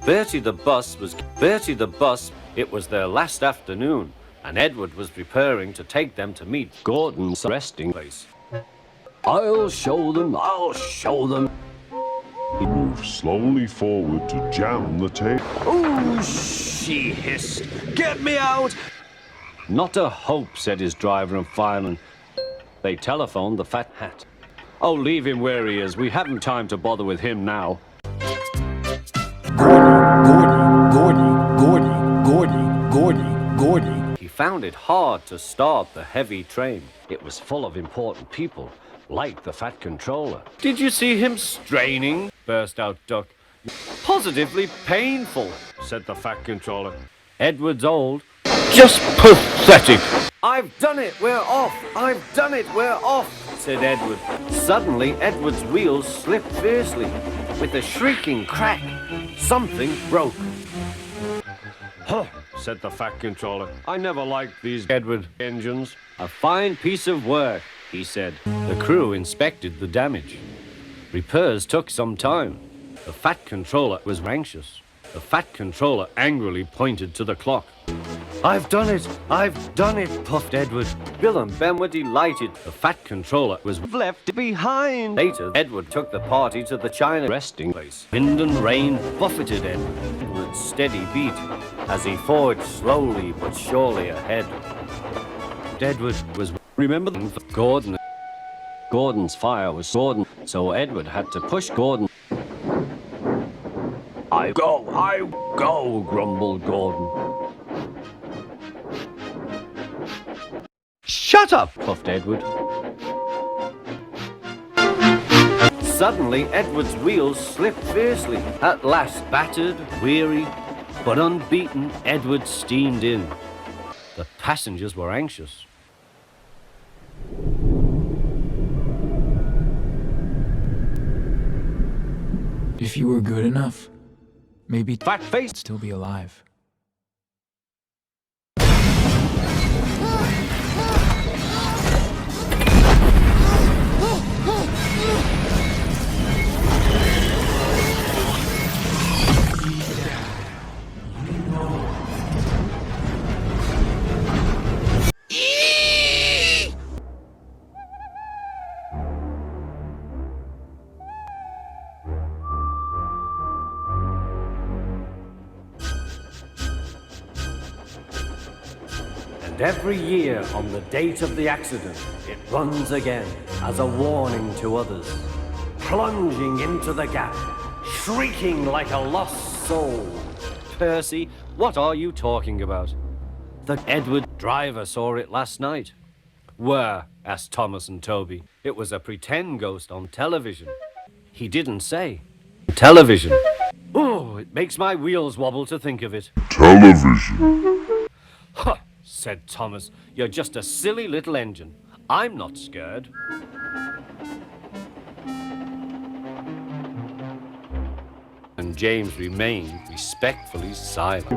Bertie the bus, it was their last afternoon, and Edward was preparing to take them to meet Gordon's resting place. I'll show them. He moved slowly forward to jam the table. "Ooh," she hissed. "Get me out!" "Not a hope," said his driver and fireman. They telephoned the fat hat. "Oh, leave him where he is. We haven't time to bother with him now." Gordy. He found it hard to start the heavy train. It was full of important people, like the Fat Controller. "Did you see him straining?" burst out Duck. "Positively painful," said the Fat Controller. "Edward's old. Just pathetic." "I've done it, we're off! I've done it, we're off!" said Edward. Suddenly, Edward's wheels slipped fiercely. With a shrieking crack, something broke. "Huh," said the Fat Controller. "I never liked these Edward engines." "A fine piece of work," he said. The crew inspected the damage. Repairs took some time. The Fat Controller was anxious. The Fat Controller angrily pointed to the clock. I've done it, puffed Edward. Bill and Ben were delighted. The Fat Controller was left behind. Later, Edward took the party to the China resting place. Wind and rain buffeted Edward's steady beat as he forged slowly but surely ahead. Edward was remembering Gordon. Gordon's fire was Gordon, so Edward had to push Gordon. I go, grumbled Gordon. "Shut up," puffed Edward. Suddenly, Edward's wheels slipped fiercely. At last, battered, weary, but unbeaten, Edward steamed in. The passengers were anxious. If you were good enough, maybe Fat-faced would still be alive. And every year on the date of the accident, it runs again as a warning to others, plunging into the gap, shrieking like a lost soul. Percy, what are you talking about? The Edward driver saw it last night. Where? Asked Thomas and Toby. It was a pretend ghost on television. He didn't say. Television. Oh, it makes my wheels wobble to think of it. Television. Huh, said Thomas. You're just a silly little engine. I'm not scared. And James remained respectfully silent.